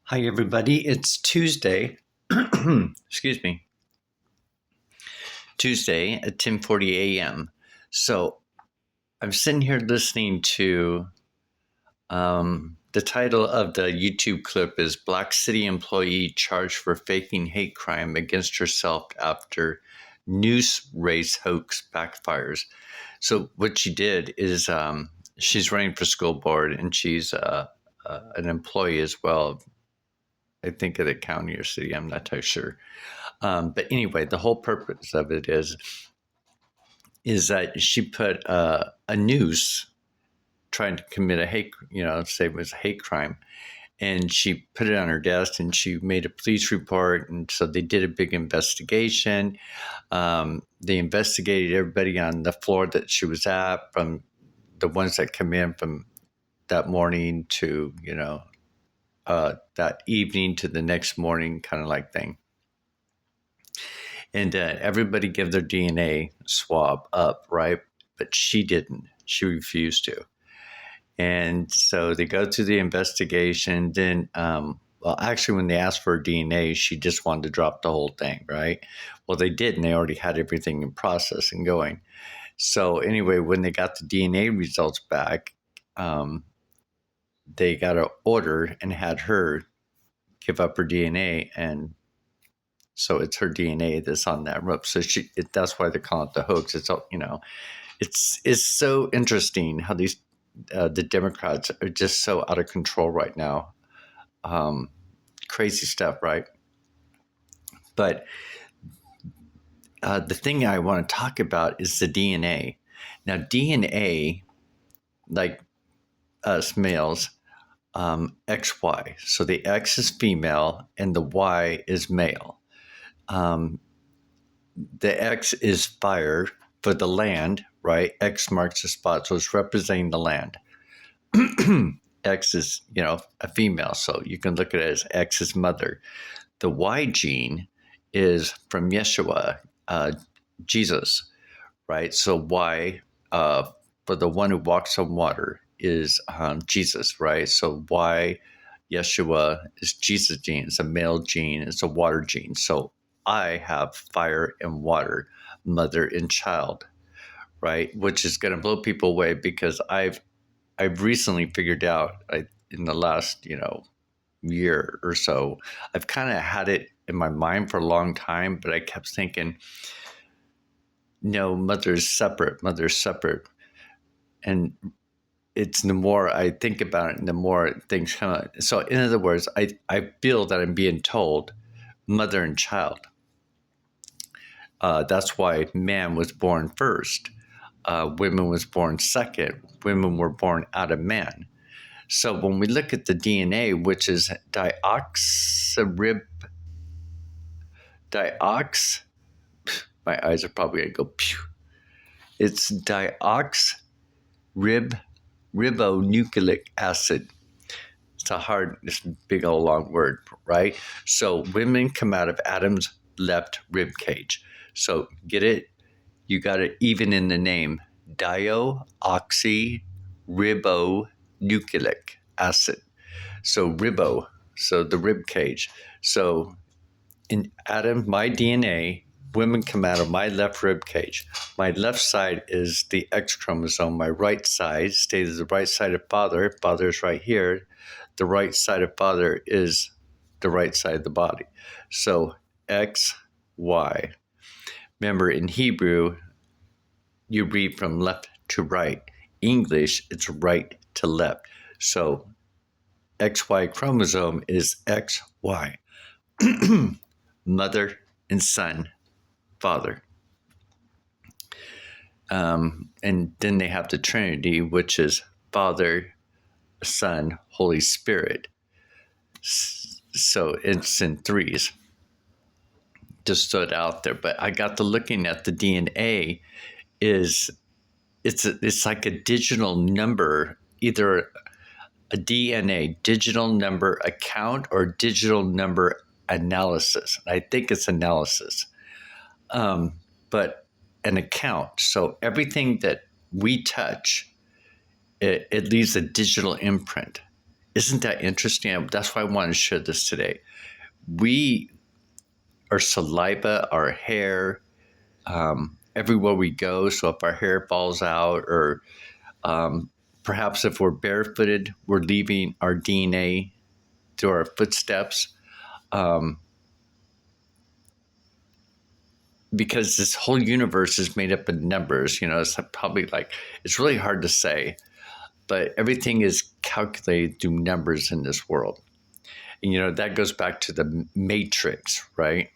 Hi, everybody. It's Tuesday. Excuse me. Tuesday at 10:40 a.m. So I'm sitting here listening to the title of the YouTube clip is Black City Employee Charged for Faking Hate Crime Against Herself After News Race Hoax Backfires. So what she did is she's running for school board and she's an employee as well. I think of the county or city. I'm not too sure. But anyway, the whole purpose of it is that she put a noose trying to commit a hate, say it was a hate crime, and she put it on her desk and she made a police report, and so they did a big investigation. They investigated everybody on the floor that she was at, from the ones that come in from that morning to that evening to the next morning, kind of like thing. And everybody gave their DNA swab up, right? But she didn't. She refused to. And so they go through the investigation. Then, actually, when they asked for her DNA, she just wanted to drop the whole thing, right? Well, they didn't. They already had everything in process and going. So anyway, when they got the DNA results back, they got an order and had her give up her DNA, and so it's her DNA that's on that rope. So that's why they call it the hoax. It's so interesting how these the Democrats are just so out of control right now. Crazy stuff, right? But the thing I want to talk about is the DNA. Now, DNA, like us males, XY. So the X is female and the Y is male. The X is fire for the land, right? X marks the spot, so it's representing the land. X is, a female, so you can look at it as X's mother. The Y gene is from Yeshua, Jesus, right? So Y, for the one who walks on water, is Jesus, right? So Y, Yeshua, is Jesus gene. It's a male gene. It's a water gene. So I have fire and water, mother and child, right? Which is going to blow people away because I've recently figured out in the last, year or so, I've kind of had it in my mind for a long time, but I kept thinking, no, mother's separate. And it's the more I think about it, the more things come out. So in other words, I feel that I'm being told mother and child. That's why man was born first. Women was born second. Women were born out of man. So when we look at the DNA, which is my eyes are probably going to go pew. It's deoxyribonucleic acid. It's a big old long word, right? So women come out of Adam's left rib cage. So get it? You got it even in the name, deoxyribonucleic acid. So ribo, so the rib cage. So in Adam, my DNA, women come out of my left rib cage. My left side is the X chromosome. My right side stays the right side of father. Father is right here. The right side of father is the right side of the body. So X, Y. Remember, in Hebrew, you read from left to right. English, it's right to left. So XY chromosome is XY. Mother and son, father. And then they have the Trinity, which is Father, Son, Holy Spirit. So it's in threes. Just stood out there. But I got to looking at the DNA. It's like a digital number, either a DNA digital number account or digital number analysis. I think it's analysis, but an account. So everything that we touch, it leaves a digital imprint. isn't that interesting? That's why I wanted to share this today. Our saliva, our hair, everywhere we go. So if our hair falls out, or perhaps if we're barefooted, we're leaving our DNA through our footsteps. Because this whole universe is made up of numbers, it's probably it's really hard to say, but everything is calculated through numbers in this world. And, that goes back to the matrix, right?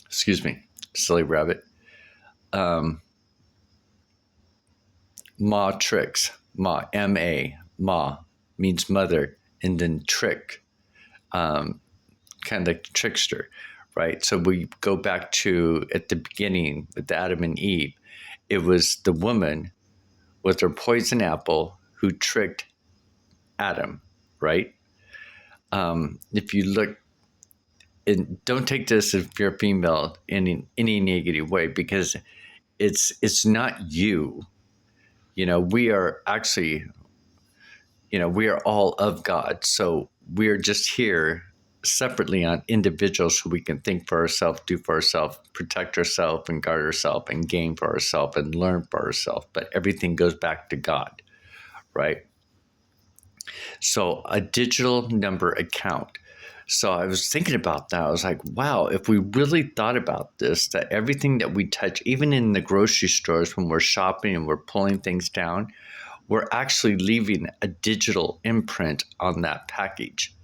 Excuse me, silly rabbit. Matrix, ma, M-A, ma, means mother, and then trick, kind of like trickster, right? So we go back to at the beginning with Adam and Eve. It was the woman with her poison apple who tricked Adam, right? If you look, and don't take this if you're a female in any negative way, because it's not you. We are actually, we are all of God. So we're just here separately on individuals so we can think for ourselves, do for ourselves, protect ourselves and guard ourselves and gain for ourselves and learn for ourselves. But everything goes back to God, right? So a digital number account. So I was thinking about that. I was like, wow, if we really thought about this, that everything that we touch, even in the grocery stores when we're shopping and we're pulling things down, we're actually leaving a digital imprint on that package,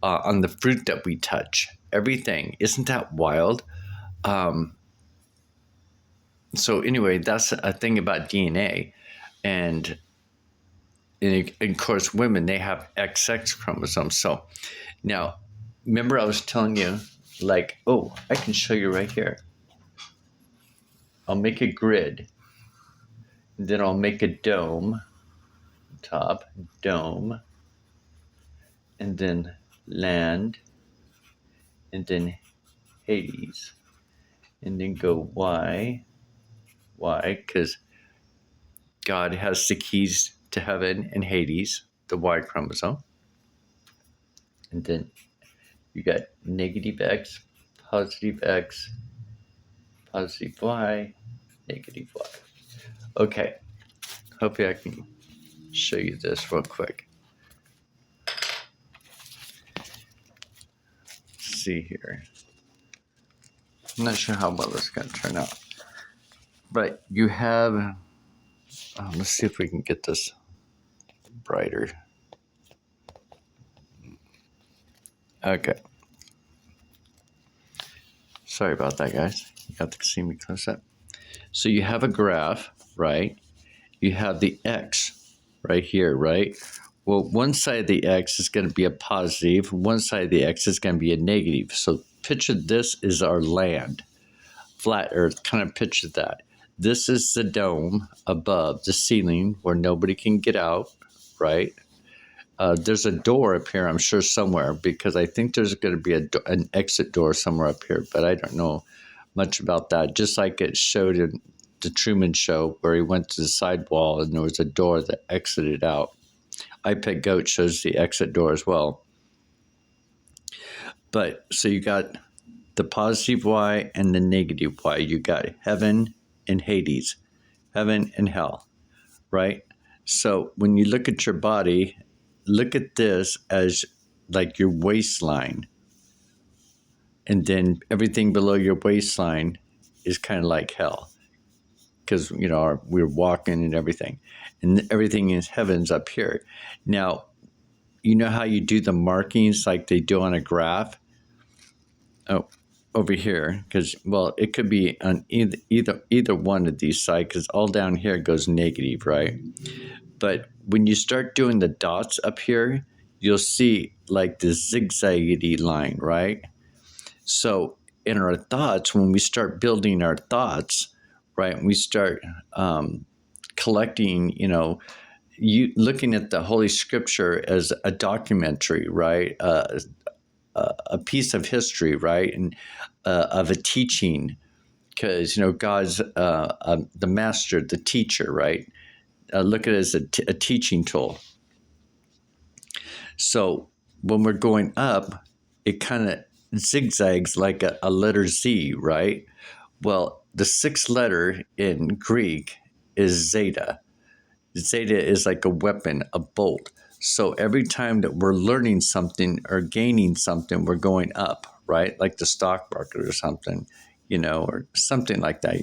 on the fruit that we touch, everything. Isn't that wild? So anyway, that's a thing about DNA. And of course, women, they have XX chromosomes. So now, remember I was telling you, I can show you right here. I'll make a grid. And then I'll make a dome, top, dome, and then land, and then Hades, and then go Y, because God has the keys to heaven and Hades, the Y chromosome. And then you got negative X, positive Y, negative Y. Okay, hopefully I can show you this real quick. Let's see here. I'm not sure how well this is going to turn out. But you have, let's see if we can get this brighter. Okay. Sorry about that, guys. You have to see me close up. So you have a graph, right? You have the X right here, right? Well, one side of the X is going to be a positive. One side of the X is going to be a negative. So picture this is our land. Flat Earth, kind of picture that. This is the dome above the ceiling where nobody can get out, right? There's a door up here, I'm sure, somewhere, because I think there's going to be an exit door somewhere up here, but I don't know much about that. Just like it showed in the Truman Show where he went to the side wall and there was a door that exited out. iPet Goat shows the exit door as well. But so you got the positive Y and the negative Y. You got heaven and Hades, heaven and hell, right? So when you look at your body, look at this as like your waistline. And then everything below your waistline is kind of like hell. Because, we're walking and everything. And everything in heaven's up here. Now, you know how you do the markings like they do on a graph? Oh, over here. Because, well, it could be on either one of these sides, because all down here goes negative, right? But when you start doing the dots up here, you'll see like the zigzaggy line, right? So in our thoughts, when we start building our thoughts, right, we start collecting, you looking at the Holy Scripture as a documentary, right? A piece of history, right? And of a teaching, because, God's the master, the teacher, right? look at it as a teaching tool. So when we're going up, it kind of zigzags like a letter Z, right? Well, the sixth letter in Greek is zeta. Zeta is like a weapon, a bolt. So every time that we're learning something or gaining something, we're going up, right? Like the stock market or something, or something like that.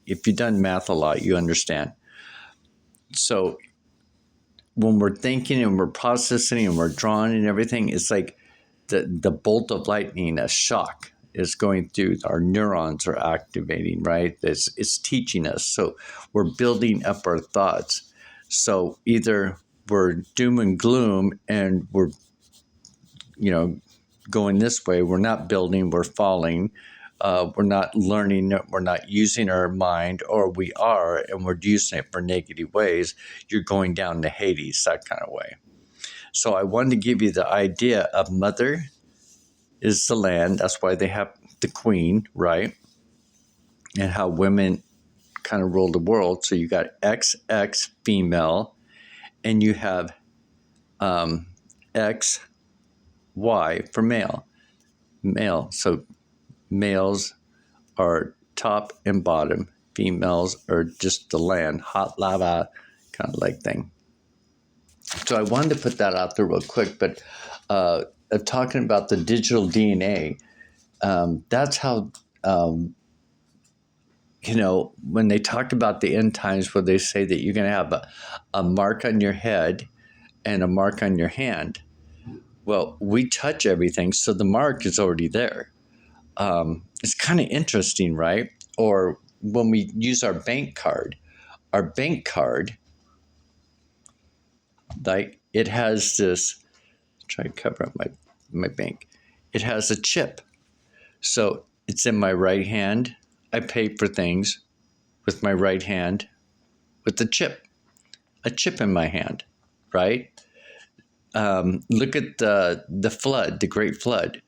If you've done math a lot, you understand. So when we're thinking and we're processing and we're drawing and everything, it's like the bolt of lightning, a shock is going through. Our neurons are activating, right? It's teaching us. So we're building up our thoughts. So either we're doom and gloom and we're, going this way. We're not building, we're falling. We're not learning, we're not using our mind, or we are, and we're using it for negative ways. You're going down to Hades, that kind of way. So I wanted to give you the idea of mother is the land. That's why they have the queen, right? And how women kind of rule the world. So you got XX female, and you have XY for male. Male. So males are top and bottom. Females are just the land, hot lava kind of like thing. So I wanted to put that out there real quick, but talking about the digital DNA, that's how, when they talk about the end times, where they say that you're going to have a mark on your head and a mark on your hand. Well, we touch everything, so the mark is already there. It's kind of interesting, right? Or when we use our bank card, like it has this, try to cover up my bank. It has a chip. So it's in my right hand. I pay for things with my right hand with a chip in my hand, right? Look at the flood, the Great Flood.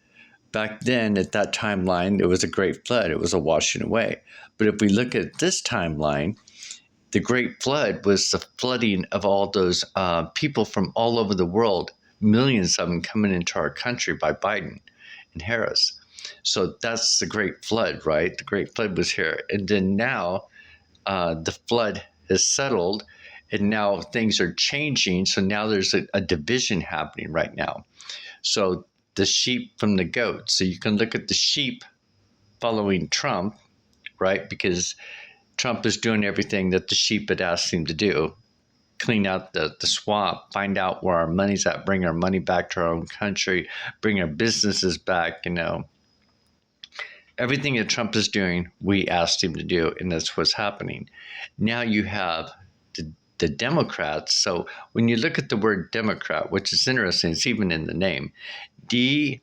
Back then, at that timeline, it was a great flood. It was a washing away. But if we look at this timeline, the Great Flood was the flooding of all those people from all over the world, millions of them coming into our country by Biden and Harris. So that's the Great Flood, right? The Great Flood was here. And then now the flood has settled, and now things are changing. So now there's a division happening right now. So the sheep from the goats. So you can look at the sheep following Trump, right? Because Trump is doing everything that the sheep had asked him to do. Clean out the swamp, find out where our money's at, bring our money back to our own country, bring our businesses back, Everything that Trump is doing, we asked him to do, and that's what's happening. Now you have the Democrats. So when you look at the word Democrat, which is interesting, it's even in the name, DEMO,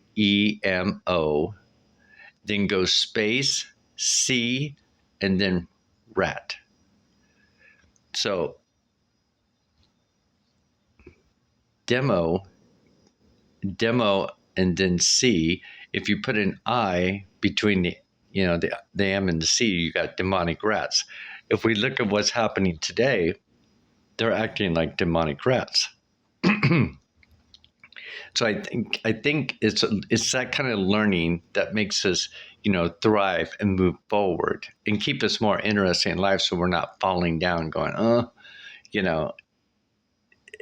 then goes space, C, and then rat. So demo, and then C. If you put an I between the M and the C, you got demonic rats. If we look at what's happening today, they're acting like demonic rats. So I think it's that kind of learning that makes us, thrive and move forward and keep us more interested in life, so we're not falling down, going,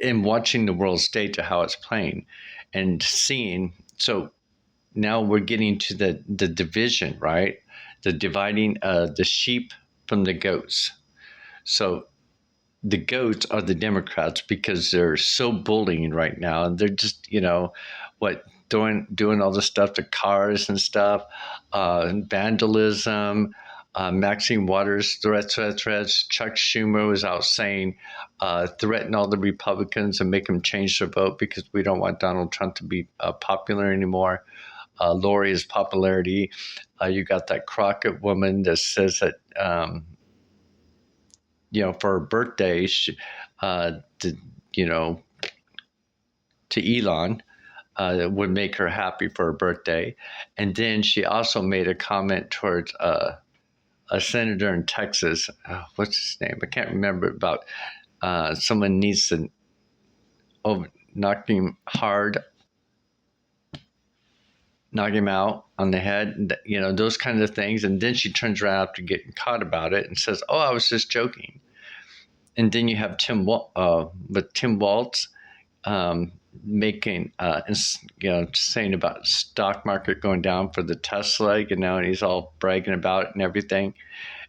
and watching the world state to how it's playing, and seeing. So now we're getting to the division, right? The dividing the sheep from the goats. So the goats are the Democrats because they're so bullying right now, and they're just doing all this stuff to cars and stuff, vandalism. Maxine Waters threats. Chuck Schumer was out saying threaten all the Republicans and make them change their vote because we don't want Donald Trump to be popular anymore. Lori's popularity. You got that Crockett woman that says that for her birthday, to Elon, would make her happy for her birthday. And then she also made a comment towards a senator in Texas. What's his name? I can't remember, about someone needs to knock him hard, knock him out on the head, those kinds of things. And then she turns around after getting caught about it and says, "Oh, I was just joking." And then you have Tim Waltz making, saying about stock market going down for the Tesla, and he's all bragging about it and everything.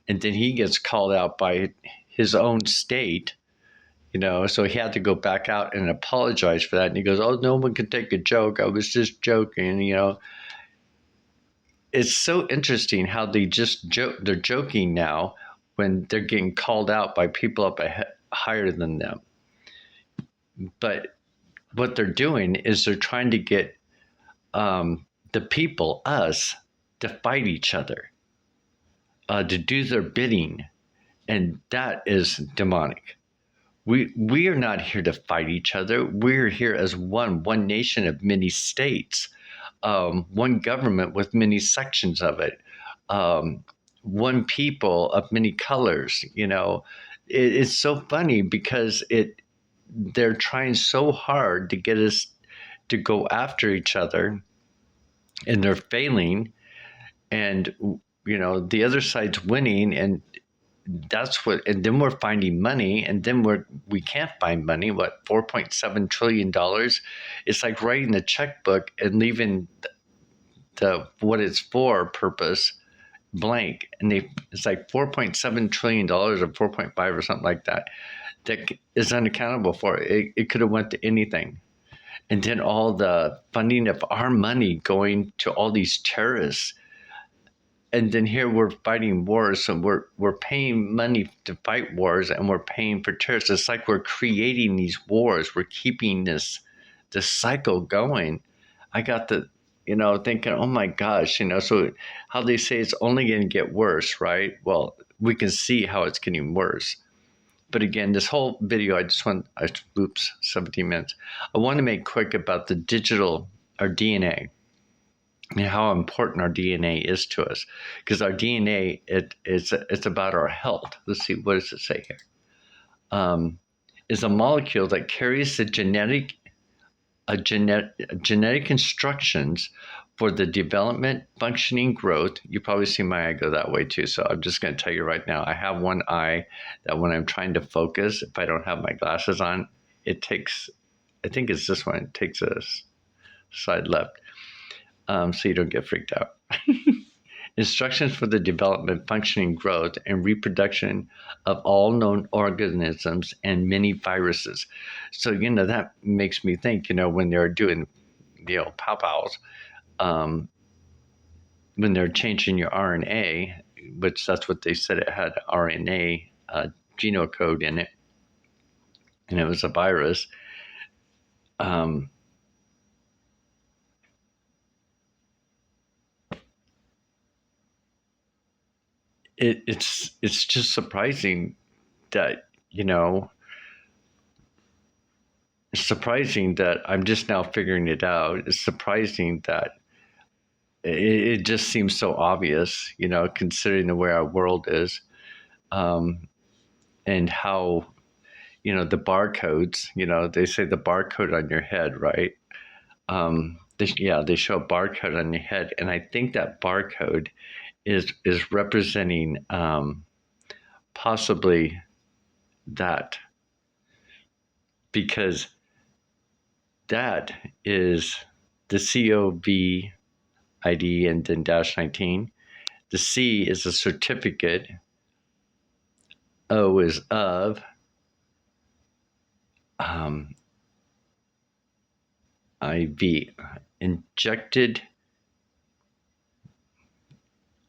And then he gets called out by his own state, so he had to go back out and apologize for that. And he goes, "Oh, no one can take a joke. I was just joking." It's so interesting how they just joke. They're joking now when they're getting called out by people up higher than them. But what they're doing is they're trying to get the people, us, to fight each other, to do their bidding. And that is demonic. We are not here to fight each other. We're here as one nation of many states, one government with many sections of it, one people of many colors. It's so funny because they're trying so hard to get us to go after each other, and they're failing. And the other side's winning, and and then we're finding money, and then we can't find money. What, $4.7 trillion? It's like writing the checkbook and leaving the what it's for purpose blank. And it's like $4.7 trillion or 4.5 or something like that is unaccountable for. It could have went to anything. And then all the funding of our money going to all these terrorists. And then here we're fighting wars, and we're paying money to fight wars, and we're paying for terrorists. It's like we're creating these wars. We're keeping this cycle going. I got thinking, oh my gosh, so how they say it's only going to get worse, right? Well, we can see how it's getting worse. But again, this whole video, 17 minutes. I want to make quick about the digital, our DNA. And how important our DNA is to us, because our DNA it's about our health. Let's see, what does it say here? Is a molecule that carries the genetic instructions for the development, functioning, growth. You probably see my eye go that way too. So I'm just going to tell you right now. I have one eye that when I'm trying to focus, if I don't have my glasses on, it takes. I think it's this one. It takes a side left. So you don't get freaked out. Instructions for the development, functioning, growth, and reproduction of all known organisms and many viruses. So, that makes me think, when they're doing, pow-pows, when they're changing your RNA, which that's what they said, it had RNA genome code in it, and it was a virus. It's just surprising that, it's surprising that I'm just now figuring it out. It's surprising that it just seems so obvious, considering the way our world is, and how, the barcodes, they say the barcode on your head, right? They show a barcode on your head, and I think that barcode is representing possibly that, because that is the COVID ID and then -19. The C is a certificate. O is of. IV, injected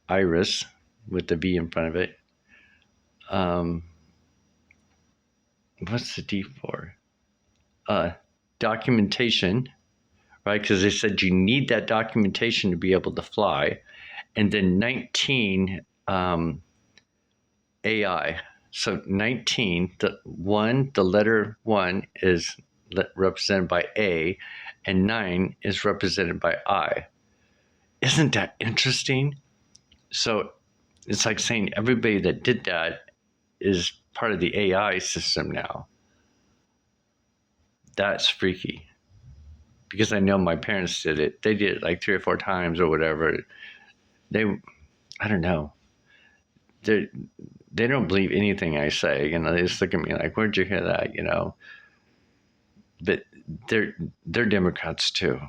iris with the V in front of it. What's the D for? Documentation, right? Because they said you need that documentation to be able to fly. And then 19, AI. So 19, the letter 1 is represented by A, and 9 is represented by I. Isn't that interesting? So it's like saying everybody that did that is part of the AI system now. That's freaky because I know my parents did it. They did it like 3 or 4 times or whatever. They, I don't know. They don't believe anything I say. They just look at me like, "Where'd you hear that?" But they're Democrats too.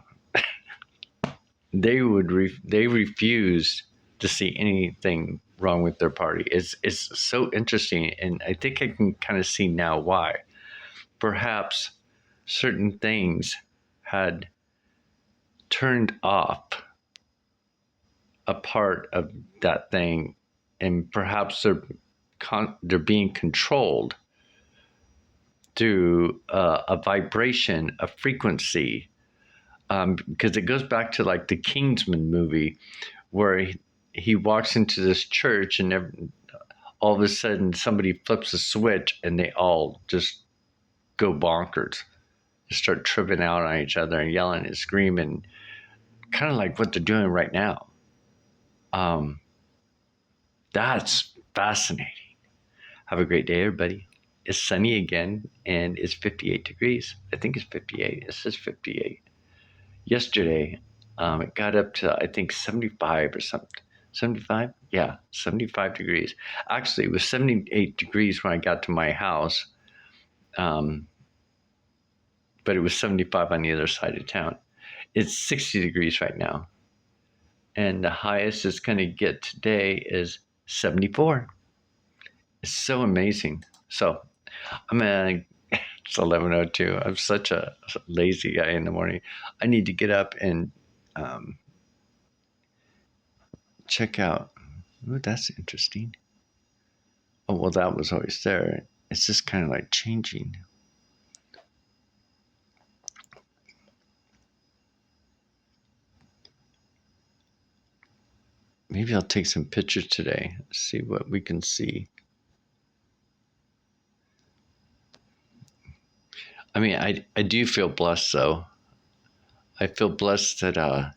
They refuse to see anything wrong with their party. It's so interesting, and I think I can kind of see now why. Perhaps certain things had turned off a part of that thing, and perhaps they're being controlled through a vibration, a frequency. Because it goes back to like the Kingsman movie, where he walks into this church and all of a sudden somebody flips a switch and they all just go bonkers, just start tripping out on each other and yelling and screaming, kind of like what they're doing right now. That's fascinating. Have a great day, everybody. It's sunny again and it's 58 degrees. I think it's 58. It says 58. Yesterday, it got up to, I think, 75 or something. 75? Yeah, 75 degrees. Actually, it was 78 degrees when I got to my house, but it was 75 on the other side of town. It's 60 degrees right now. And the highest it's going to get today is 74. It's so amazing. So I'm going to, it's 11:02. I'm such a lazy guy in the morning. I need to get up and check out. Oh, that's interesting. Oh, well, that was always there. It's just kind of like changing. Maybe I'll take some pictures today, see what we can see. I mean, I do feel blessed, though. I feel blessed that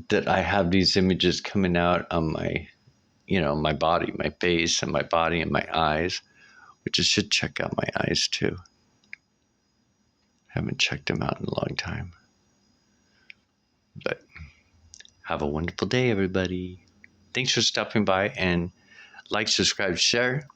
that I have these images coming out on my, my body, my face, and my body and my eyes, which I should check out my eyes too. Haven't checked them out in a long time. But have a wonderful day, everybody. Thanks for stopping by, and like, subscribe, share.